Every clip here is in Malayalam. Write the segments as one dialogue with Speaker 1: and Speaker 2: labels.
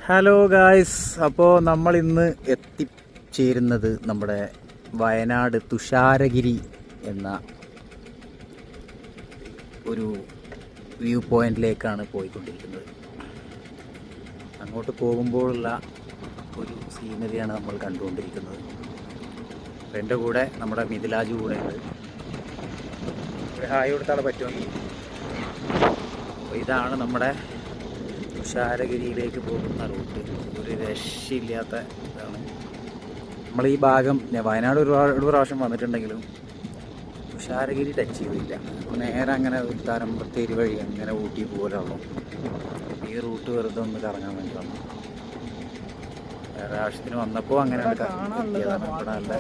Speaker 1: ഹലോ ഗായ്സ്, അപ്പോൾ നമ്മൾ ഇന്ന് എത്തിച്ചേരുന്നത് നമ്മുടെ വയനാട് തുഷാരഗിരി എന്ന ഒരു വ്യൂ പോയിന്റിലേക്കാണ് പോയിക്കൊണ്ടിരിക്കുന്നത്. അങ്ങോട്ട് പോകുമ്പോഴുള്ള ഒരു സീനറിയാണ് നമ്മൾ കണ്ടുകൊണ്ടിരിക്കുന്നത്. അപ്പോൾ എൻ്റെ കൂടെ നമ്മുടെ മിഥിലാജ് കൂടെ ഉണ്ട്. ഒരു ഹായ് കൊടുത്താൽ പറ്റുമെങ്കിൽ. അപ്പോൾ ഇതാണ് നമ്മുടെ തുഷാരഗിരിയിലേക്ക് പോകുന്ന റൂട്ട്. ഒരു രക്ഷയില്ലാത്ത ഇതാണ്. നമ്മൾ ഈ ഭാഗം വയനാട് ഒരുപാട് പ്രാവശ്യം വന്നിട്ടുണ്ടെങ്കിലും തുഷാരഗിരി ടച്ച് ചെയ്തില്ല. നേരെ അങ്ങനെ ഉത്താരം ബത്തേരി വഴി അങ്ങനെ ഊട്ടി പോലുള്ളൂ. ഈ റൂട്ട് വെറുതെ ഒന്ന് കറങ്ങാൻ വേണ്ടി വന്നു. വേറെ ആവശ്യത്തിന് വന്നപ്പോൾ അങ്ങനെ ഇവിടെ നല്ല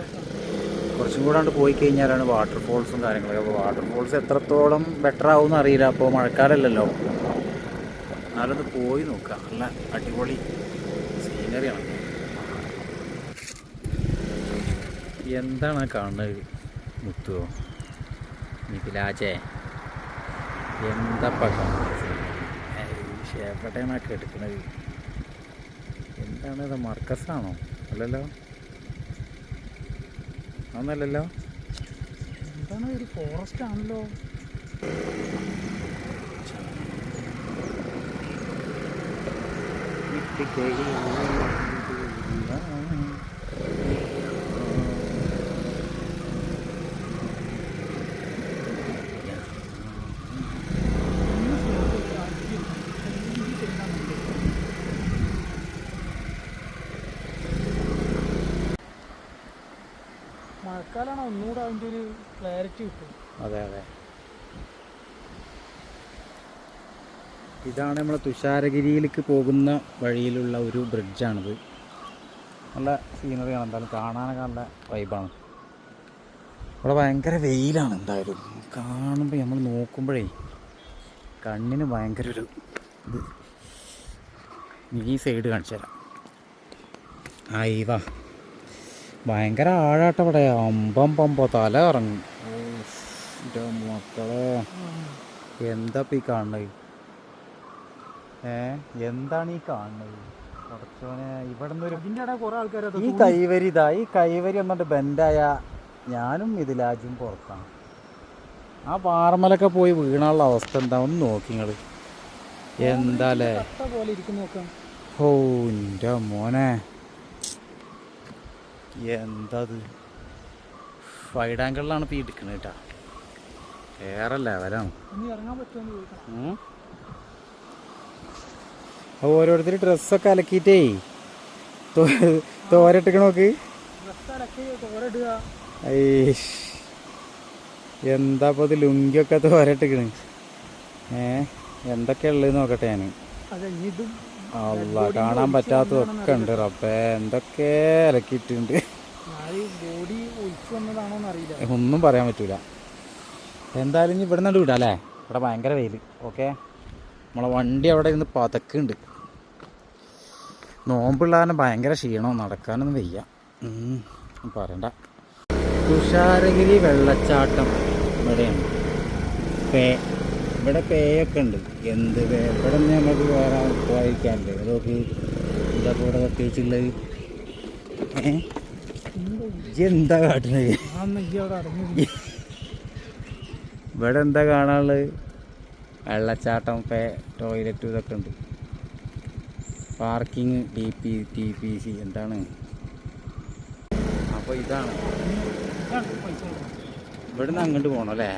Speaker 1: കുറച്ചും കൂടെ പോയി കഴിഞ്ഞാലാണ് വാട്ടർഫോൾസും കാര്യങ്ങളൊക്കെ. അപ്പോൾ വാട്ടർഫോൾസ് എത്രത്തോളം ബെറ്റർ ആവും അറിയില്ല. അപ്പോൾ മഴക്കാലമല്ലല്ലോ, എന്നാലൊന്ന് പോയി നോക്കാം. നല്ല അടിപൊളി സീനറിയാണ്. എന്താണ് കാണുന്നത് മുത്തുവോ മിഥിലാജേ? എന്താ കാണുന്നത്? എവിടെയാണൊക്കെ എടുക്കുന്നത്? എന്താണ് ഇത്? മർക്കസാണോ? അല്ലല്ലോ, അതൊന്നല്ലല്ലോ.
Speaker 2: എന്താണ് ഒരു ഫോറസ്റ്റ് ആണല്ലോ. മഴക്കാലാണ് ഒന്നുകൂടെ അതിൻ്റെ ഒരു ക്ലാരിറ്റി കിട്ടും.
Speaker 1: അതെ അതെ, ഇതാണ് നമ്മൾ തുഷാരഗിരിയിലേക്ക് പോകുന്ന വഴിയിലുള്ള ഒരു ബ്രിഡ്ജാണിത്. നല്ല സീനറിയാണ്, എന്തായാലും കാണാനൊക്കെ നല്ല വൈബാണ്. ഇവിടെ ഭയങ്കര വെയിലാണ്. എന്തായാലും കാണുമ്പോൾ നമ്മൾ നോക്കുമ്പോഴേ കണ്ണിന് ഭയങ്കര ഒരു ഇത്. ഈ സൈഡ് കാണിച്ചു തരാം. അയവാ ഭയങ്കര ആഴാട്ടം ഇവിടെ. അമ്പമ്പമ്പോ തല ഇറങ്ങും. എൻ്റെ മക്കളെ, എന്താ ഈ കാണുന്നത്? എന്താണ് ഈ കാണുന്നത്? കുറച്ചോനെ ഇവിടെ നിന്ന് ഈ കൈവരി ഇതാ. ഈ കൈവരി എന്നിട്ട് ബെൻഡായ ഞാനും മിഥിലാജും പുറത്താണ്. ആ പാറമലൊക്കെ പോയി വീണാനുള്ള അവസ്ഥ എന്താ ഒന്ന് നോക്കി നിങ്ങൾ. എന്താല്ലേ? ഓ എൻ്റെ മോനെ, എന്താത്? വൈഡ് ആംഗിളിലാണ് ഇപ്പോൾ ഈ എടുക്കുന്നത് കേട്ടാ. വേറെ ലെവലാണ്. അപ്പോൾ ഓരോരുത്തർ ഡ്രസ്സൊക്കെ അലക്കിയിട്ടേ തോരട്ടിക്കണ നോക്ക്. എന്താ ഇപ്പോൾ ഇത് ലുങ്കിയൊക്കെ തോരട്ടിക്കണ്. എന്തൊക്കെയാ ഉള്ളത് നോക്കട്ടെ ഞാൻ. അല്ല, കാണാൻ പറ്റാത്തതൊക്കെ ഉണ്ട്. റബ്ബേ, എന്തൊക്കെ അലക്കിയിട്ടുണ്ട്. ഒന്നും പറയാൻ പറ്റൂല. എന്തായാലും ഇനി ഇവിടെ നിന്ന് വിടാം അല്ലേ? ഇവിടെ ഭയങ്കര വെയിൽ. ഓക്കെ, നമ്മളെ വണ്ടി അവിടെ ഇരുന്ന് പതക്കുന്നുണ്ട്. നോമ്പുള്ളാനും ഭയങ്കര ക്ഷീണം, നടക്കാനൊന്നും വയ്യ. പറയണ്ട. തുഷാരഗിരി വെള്ളച്ചാട്ടം ഇവിടെയാണ്. ഇവിടെ പേയൊക്കെ ഉണ്ട്. എന്ത് പേ? ഇവിടെ നിന്ന് നമുക്ക് വേറെ പോയിരിക്കാനുണ്ട്. അതൊക്കെ ഇതൊക്കെ ഇവിടെ പ്രത്യേകിച്ചുള്ളത്. എന്താ കാട്ടുന്നത്? ഇവിടെ എന്താ കാണാനുള്ളത്? വെള്ളച്ചാട്ടം, ടോയ്ലറ്റും ഇതൊക്കെ ഉണ്ട്. പാർക്കിങ് TPC എന്താണ്? അപ്പോൾ ഇതാണ്. ഇവിടുന്ന് അങ്ങോട്ട് പോകണം അല്ലേ?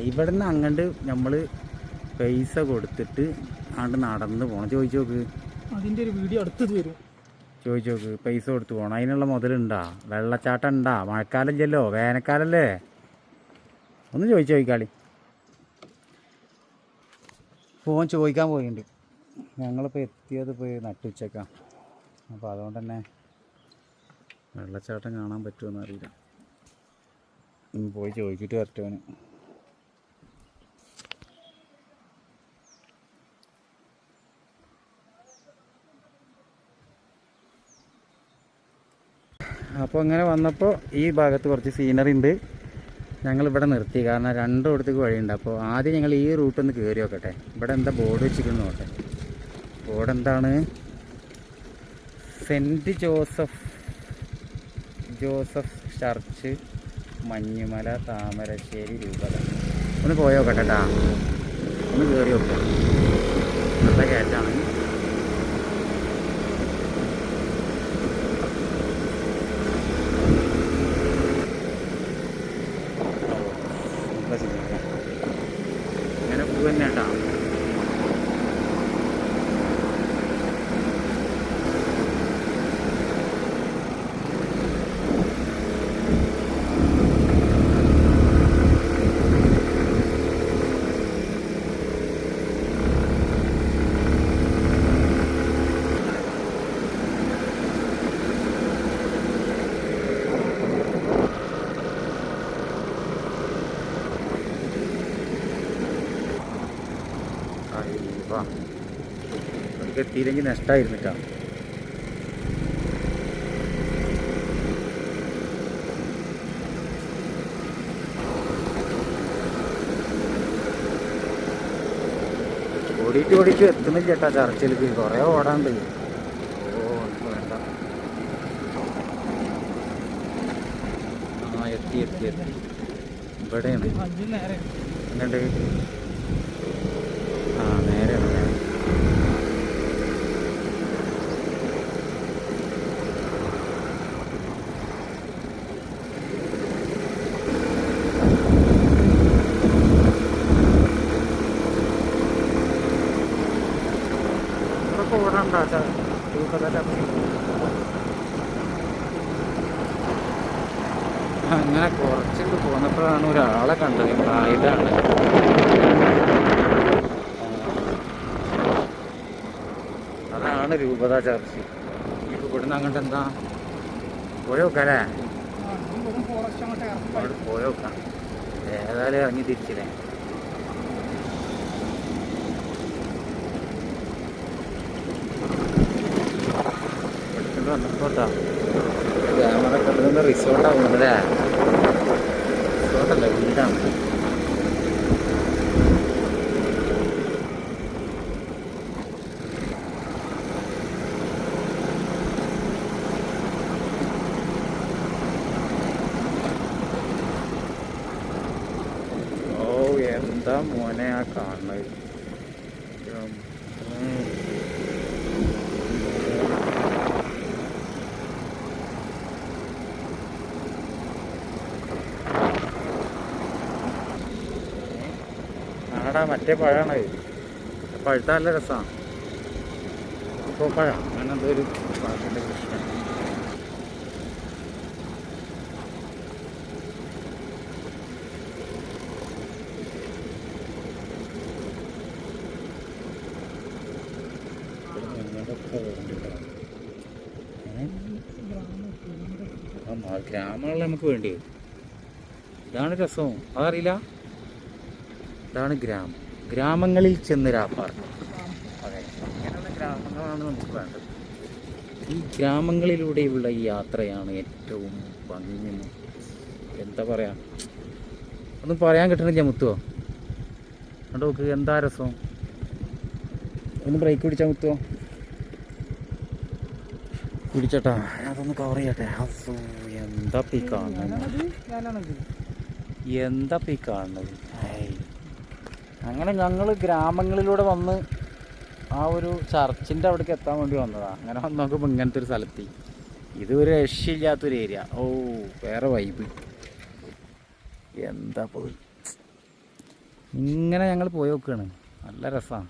Speaker 1: ഇവിടെ നിന്ന് അങ്ങോട്ട് നമ്മൾ പൈസ കൊടുത്തിട്ട് അങ്ങോട്ട് നടന്ന് പോകണം. ചോദിച്ചു നോക്ക്,
Speaker 2: അതിൻ്റെ ഒരു വീഡിയോ അടുത്തത് വരും.
Speaker 1: ചോദിച്ചു നോക്ക്, പൈസ കൊടുത്ത് പോകണം. അതിനുള്ള മുതലുണ്ടാ? വെള്ളച്ചാട്ടം ഉണ്ടാ? മഴക്കാലം ചെല്ലോ, വേനൽക്കാലല്ലേ? ഒന്ന് ചോദിച്ചു നോക്കിക്കാളി. ഫോൺ ചോദിക്കാൻ പോയിട്ടുണ്ട്. ഞങ്ങളിപ്പോൾ എത്തിയത് പോയി നട്ടുച്ചക്കാം. അപ്പോൾ അതുകൊണ്ട് തന്നെ വെള്ളച്ചാട്ടം കാണാൻ പറ്റുമെന്ന് അറിയില്ല. പോയി ചോദിച്ചിട്ട് വരട്ടവന്. അപ്പോൾ ഇങ്ങനെ വന്നപ്പോൾ ഈ ഭാഗത്ത് കുറച്ച് സീനറി ഉണ്ട്. ഞങ്ങളിവിടെ നിർത്തി, കാരണം രണ്ടിടത്തേക്ക് വഴിയുണ്ട്. അപ്പോൾ ആദ്യം ഞങ്ങൾ ഈ റൂട്ടൊന്ന് കയറി നോക്കട്ടെ. ഇവിടെ എന്താ ബോർഡ് വെച്ചിരിക്കുന്നു നോക്കട്ടെ. ബോർഡ് എന്താണ്? സെൻറ്റ് ജോസഫ് ചർച്ച്, മഞ്ഞുമല, താമരശ്ശേരി രൂപത. ഒന്ന് പോയോ കേട്ടാ, ഒന്ന് കയറി നോക്കാം. നല്ല കയറ്റാണ്. ഇങ്ങനെ പോവന്നെ കേട്ടാ. നമുക്ക് എത്തിയില്ലെങ്കിൽ നഷ്ടമായിരുന്നിട്ടാ. ഓടിയിട്ട് എത്തുന്നില്ല ചേട്ടാ ചർച്ചിലേക്ക്. കുറേ ഓടാണ്ട്. ഓ ഒന്നും വേണ്ട. ആ എത്തി ഇവിടെയാണ്. എങ്ങോട്ട്? ആ നേരെയാണ്. ഓടണ്ട അങ്ങനെ കുറച്ചിട്ട് പോന്നപ്പോഴാണ് ഒരാളെ കണ്ടത്. പ്രായതാണ്. അതാണ് രൂപത ചർച്ച്. ഇപ്പൊ ഇവിടുന്ന് അങ്ങോട്ട് എന്താ പോയോക്കല്ലേ? അവിടെ പോയോക്കാം. ഏതായാലും ഇറങ്ങി തിരിച്ചില്ലേ. വന്നപ്പോട്ടാ ക്യാമറ കണ്ടുന്ന റിസോർട്ടാവുന്നല്ലേ? റിസോർട്ടല്ല, വീടാണ്. ഓ എന്താ മോനെ ആ കാണുന്നത്. ആടാ മറ്റേ പഴമാണ്. പഴുത്ത നല്ല രസമാണ്. ഇപ്പോൾ പഴം അങ്ങനെ എന്തോ ഒരു പഴത്തിൻ്റെ കൃഷ്ണ. ഗ്രാമങ്ങളിൽ നമുക്ക് വേണ്ടി. ഇതാണ് രസവും. അതറിയില്ല. ഇതാണ് ഗ്രാമങ്ങളിൽ ചെന്ന് രാപ്പാർക്കും. അതെ, അങ്ങനെയുള്ള ഗ്രാമങ്ങളാണ് നമുക്ക് വേണ്ടത്. ഈ ഗ്രാമങ്ങളിലൂടെയുള്ള ഈ യാത്രയാണ് ഏറ്റവും ഭംഗിയും. എന്താ പറയാ, ഒന്നും പറയാൻ കിട്ടണില്ല മുത്തുവോ. കണ്ടോ നോക്ക് എന്താ രസം. ഒന്ന് ബ്രേക്ക് പിടിച്ചാൽ മുത്തുവോ. പിടിച്ചട്ടാ, അതൊന്ന് കവർ ചെയ്യട്ടെ. എന്താ ഈ കാണുന്നത്, എന്താ ഈ കാണുന്നത്. അങ്ങനെ ഞങ്ങൾ ഗ്രാമങ്ങളിലൂടെ വന്ന് ആ ഒരു ചർച്ചിൻ്റെ അവിടേക്ക് എത്താൻ വേണ്ടി വന്നതാണ്. അങ്ങനെ വന്ന് നോക്കുമ്പോൾ ഇങ്ങനത്തെ ഒരു സ്ഥലത്ത് ഇത് ഒരു രക്ഷയില്ലാത്തൊരു ഏരിയ. ഓ വേറെ വൈബ്. എന്താ പോയി ഇങ്ങനെ ഞങ്ങൾ പോയി നോക്കുകയാണ്. നല്ല രസമാണ്.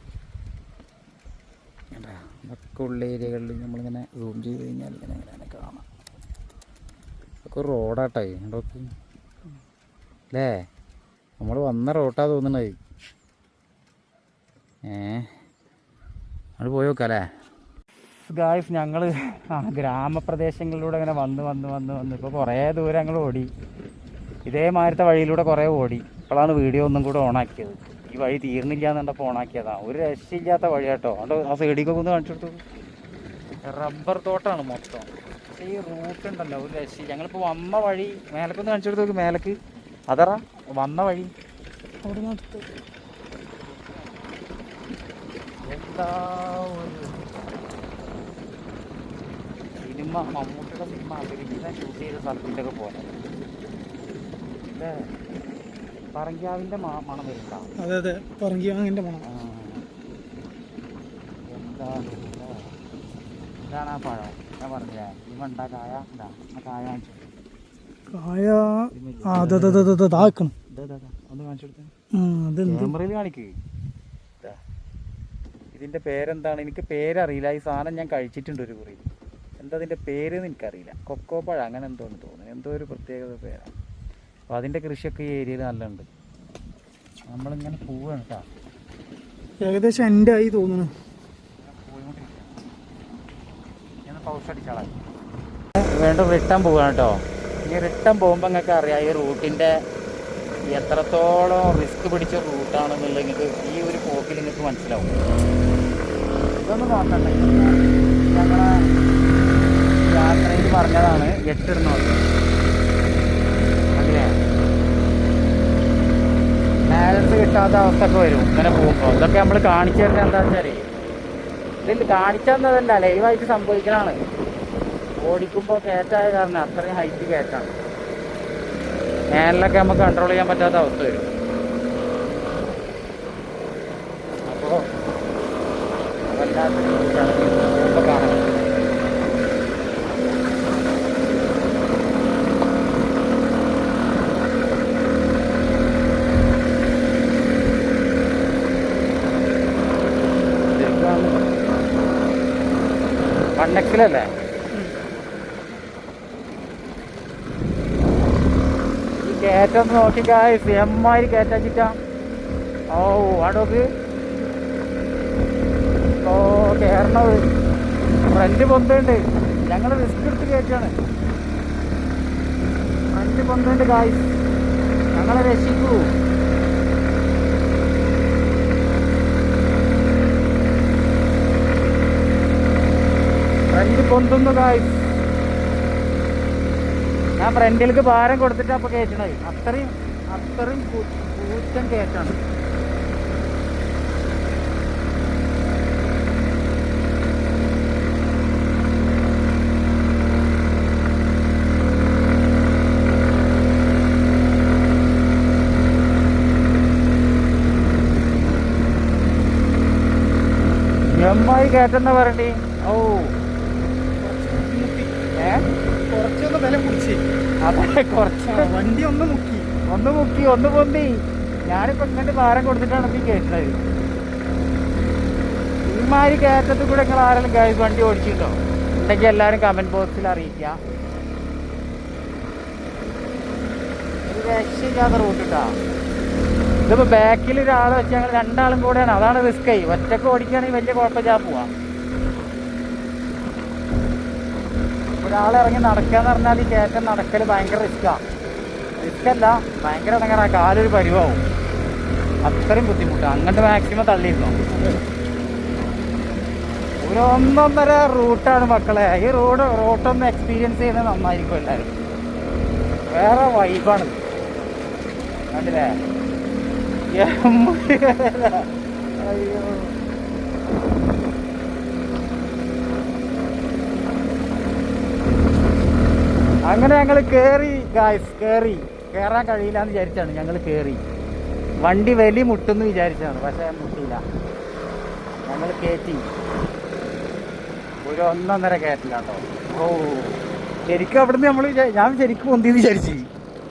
Speaker 1: ഇതൊക്കെ ഉള്ള ഏരിയകളിൽ നമ്മളിങ്ങനെ സൂം ചെയ്ത് കഴിഞ്ഞാൽ ഇങ്ങനെ കാണാം. ഇതൊക്കെ റോഡാട്ടായി നോക്കി അല്ലേ. നമ്മൾ വന്ന റോട്ടാ തോന്നണത്. നമ്മൾ പോയി നോക്കാം അല്ലേ ഗായ്സ്. ഞങ്ങൾ ഗ്രാമപ്രദേശങ്ങളിലൂടെ ഇങ്ങനെ വന്ന് ഇപ്പോൾ കുറേ ദൂരം ഞങ്ങൾ ഓടി. ഇതേമാതിരത്തെ വഴിയിലൂടെ കുറേ ഓടി. ഇപ്പോഴാണ് വീഡിയോ ഒന്നും കൂടെ ഓണാക്കിയത്. ഈ വഴി തീർന്നില്ല എന്നുണ്ടപ്പോൾ ഓണാക്കിയതാണ്. ഒരു രക്ഷയില്ലാത്ത വഴി കേട്ടോ. അതുകൊണ്ട് ആ സൈഡിക്കൊക്കെ ഒന്ന് കാണിച്ചു കൊടുത്തു. റബ്ബർ തോട്ടമാണ് മൊത്തം. പക്ഷേ ഈ റൂട്ട് ഉണ്ടല്ലോ ഒരു രക്ഷ. ഞങ്ങളിപ്പോൾ വന്ന വഴി മേലക്കൊന്ന് കാണിച്ചു കൊടുത്തു നോക്കി. മേലക്ക് അതറ വന്ന വഴി അവിടെ നിന്ന് എന്താ ഒരു സിനിമ, മമ്മൂട്ടിയുടെ സിനിമ അഭിനയിക്കാൻ ഷൂട്ട് ചെയ്ത സ്ഥലത്തിൻ്റെ ഒക്കെ പോലെ അല്ലേ? പറങ്കാവിൻ്റെ മണം വരുന്നുണ്ടോ?
Speaker 2: അതെ അതെ, പറങ്കിയാങ്ങിൻ്റെ മണം.
Speaker 1: എന്താണ് ഇതാണ് ആ പഴം ഞാൻ പറഞ്ഞില്ലേ, ഈ മണ്ട കായ എന്താ ആ കായ കാണിച്ചു
Speaker 2: കായ. അതെ അതെ അതെ അതെ, ആക്കണം.
Speaker 1: ഒന്ന് കാണിച്ചു കൊടുത്തേ,
Speaker 2: അതെന്ത്
Speaker 1: ക്യാമറയിൽ കാണിക്ക്. ഇതിൻ്റെ പേരെന്താണ്? എനിക്ക് പേരറിയില്ല. ഈ സാധനം ഞാൻ കഴിച്ചിട്ടുണ്ട് ഒരു കുറി. എന്താ അതിൻ്റെ പേരെന്ന് എനിക്കറിയില്ല. കൊക്കോ പഴം അങ്ങനെ എന്തോന്ന് തോന്നുന്നു, എന്തോ ഒരു പ്രത്യേകത പേരാണ്. അപ്പോൾ അതിൻ്റെ കൃഷിയൊക്കെ ഈ ഏരിയയിൽ നല്ലുണ്ട്. നമ്മളിങ്ങനെ പോവുകയാണ് കേട്ടോ.
Speaker 2: ഏകദേശം എൻ്റെ ആയി തോന്നുന്നു.
Speaker 1: ഞാൻ പൗസ് അടിച്ചാളാം. വീണ്ടും റിട്ടേൺ പോവുകയാണ് കേട്ടോ. ഇനി റിട്ടേൺ പോകുമ്പോൾ നിങ്ങൾക്ക് അറിയാം ഈ റൂട്ടിൻ്റെ എത്രത്തോളം റിസ്ക് പിടിച്ച റൂട്ടാണെന്നുള്ളത് നിങ്ങൾക്ക് ഈ ഒരു പോക്കിൽ നിങ്ങൾക്ക് മനസ്സിലാവും. ഇതൊന്നും നോക്കണ്ട, ഞങ്ങളെ യാത്രയിൽ പറഞ്ഞതാണ് 8 ഇടുന്നത്. അല്ലേ, ബാലൻസ് കിട്ടാത്ത അവസ്ഥയൊക്കെ വരും ഇങ്ങനെ പോകുമ്പോൾ. ഇതൊക്കെ നമ്മൾ കാണിച്ചു തരുന്നത് എന്താ വെച്ചാൽ, ഇതിൽ കാണിച്ചു തന്നതല്ല, ലൈവായിട്ട് സംഭവിക്കണതാണ്. ഓടിക്കുമ്പോൾ കയറ്റായ കാരണം അത്രയും ഹൈറ്റ് കയറ്റാണ്. മേലിലൊക്കെ നമുക്ക് കൺട്രോൾ ചെയ്യാൻ പറ്റാത്ത അവസ്ഥ വരും. അപ്പോൾ വല്ലാത്തൊരു പോകുമ്പോൾ കാണാം. കണ്ണക്കിലല്ലേ ഈ കയറ്റം നോക്കിക്കാ, എമ്മാതിരി കയറ്റാച്ചിട്ടാ. ഓ ആടോക്ക് ഓ കയറണത് ഫ്രണ്ട് പൊന്തുണ്ട്. ഞങ്ങൾ റിസ്ക് എടുത്ത് കയറ്റാണ്. ഫ്രണ്ട് പൊന്തുണ്ട് ഗായ്സ്, ഞങ്ങളെ രക്ഷിക്കൂ. ഫ്രണ്ട് പൊന്തുന്നു ഗായ്സ്. ഞാൻ ഫ്രണ്ടിലേക്ക് ഭാരം കൊടുത്തിട്ട് അപ്പോൾ കയറ്റണത്. അത്രയും കൂറ്റൻ കയറ്റാണ്. എമ്മായി കയറ്റെന്നാ പറയണ്ടേ. ഓ
Speaker 2: കുറച്ചൊന്ന് വില കുടിച്ച്.
Speaker 1: അതെ, കുറച്ച്
Speaker 2: വണ്ടി ഒന്ന് മുക്കി
Speaker 1: ഒന്ന് പൊന്തി. ഞാനിപ്പോൾ ഇങ്ങോട്ട് ഭാരം കൊടുത്തിട്ടാണ് ഈ കയറ്റുന്നത്. ഇമാതിരി കയറ്റത്തിൽ കൂടെ നിങ്ങൾ ആരെങ്കിലും ഗൈസ് വണ്ടി ഓടിച്ചിട്ടുണ്ടോ? ഉണ്ടെങ്കിൽ എല്ലാവരും കമൻറ്റ് ബോക്സിൽ അറിയിക്കുക. ഒരു രക്ഷയില്ലാത്ത റൂട്ട് കിട്ടാ. ഇതിപ്പോൾ ബാക്കിൽ ഒരാളെ വെച്ച് ഞങ്ങൾ 2 ആളും കൂടെയാണ്. അതാണ് റിസ്ക്. ഒറ്റക്ക് ഓടിക്കുകയാണെങ്കിൽ വലിയ കുഴപ്പമില്ല, പോവാം. ഒരാളിറങ്ങി നടക്കാന്ന് പറഞ്ഞാൽ ഈ കയറ്റം നടക്കൽ ഭയങ്കര റിസ്ക്കല്ല, ഭയങ്കര ഇടങ്ങാറാ. കാലൊരു പരിവാവും, അത്രയും ബുദ്ധിമുട്ടാണ്. അങ്ങോട്ട് മാക്സിമം തള്ളിയിരുന്നു. ഒരു 1.5 റൂട്ടാണ് മക്കളെ. ഈ റൂട്ടൊന്ന് എക്സ്പീരിയൻസ് ചെയ്യുന്നത് നന്നായിരിക്കും എല്ലാവരും. വേറെ വൈബാണ്, കണ്ടില്ലേ? അയ്യോ, അങ്ങനെ ഞങ്ങൾ കയറി ഗായ്സ്. കയറാൻ കഴിയില്ല എന്ന് വിചാരിച്ചാണ് ഞങ്ങൾ കയറി. വണ്ടി വലി മുട്ടെന്ന് വിചാരിച്ചാണ്, പക്ഷേ മുട്ടിയില്ല. ഞങ്ങൾ കയറ്റി ഒരു 1.5 കയറ്റില്ലാട്ടോ. ഓ ശരിക്കും അവിടുന്ന് നമ്മൾ ഞാൻ ശരിക്കും പൊന്തിന്ന് വിചാരിച്ചു.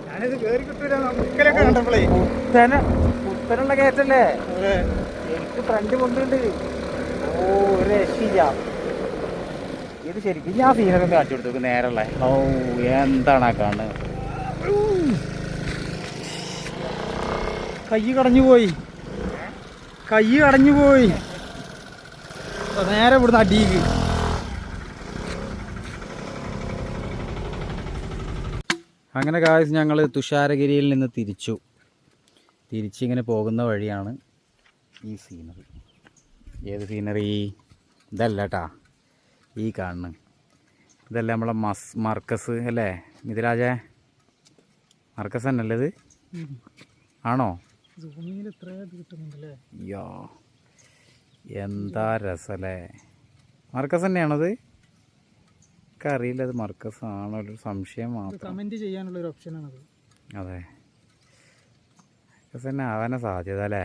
Speaker 2: ഞാനിത് കയറി കിട്ടൂല കണ്ടപ്പോഴേ.
Speaker 1: കുത്തനുള്ള കയറ്റല്ലേ, എനിക്ക് ഫ്രണ്ട് പൊന്തുണ്ട്. ഓ ഒരു രക്ഷയില്ല. ഇത് ശരിക്കും ഞാൻ സീനൊക്കെ കാണിച്ചു കൊടുത്തു നേരല്ലേ. ഓ എന്താണ് ആ കാണുന്നത്.
Speaker 2: കൈ കടഞ്ഞു പോയി നേരെ ഇവിടുന്ന് അടിയിക്ക്.
Speaker 1: അങ്ങനെ ഗായ്സ് ഞങ്ങൾ തുഷാരഗിരിയിൽ നിന്ന് തിരിച്ചിങ്ങനെ പോകുന്ന വഴിയാണ് ഈ സീനറി. ഏത് സീനറി? ഇതല്ല കേട്ടാ, ഈ കാണുന്നു. ഇതല്ലേ നമ്മളെ മർക്കസ് അല്ലേ മിഥിലാജേ? മർക്കസ് തന്നെയല്ലേ ഇത്? ആണോ? യോ എന്താ രസല്ലേ. മർക്കസ് തന്നെയാണത്? എനിക്കറിയില്ല അത് മർക്കസ് ആണോ, ഒരു സംശയം മാത്രം.
Speaker 2: കമന്റ് ചെയ്യാനുള്ള ഒരു ഓപ്ഷനാണത്.
Speaker 1: അതെ, മർക്കസ് തന്നെ ആവാനാ സാധ്യത അല്ലേ.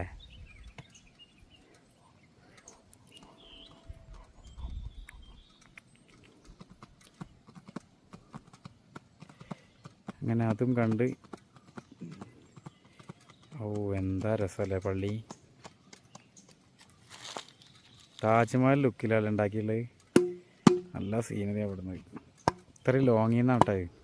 Speaker 1: അങ്ങനെ അതും കണ്ട്. ഓ എന്താ രസമല്ലേ പള്ളി. താജ്മഹൽ ലുക്കിലാണ് ഉണ്ടാക്കിയുള്ളത്. നല്ല സീനറി അവിടെ നിന്ന്. ഇത്രയും ലോങ്ങിൽ നിന്നാണ് കേട്ടോ.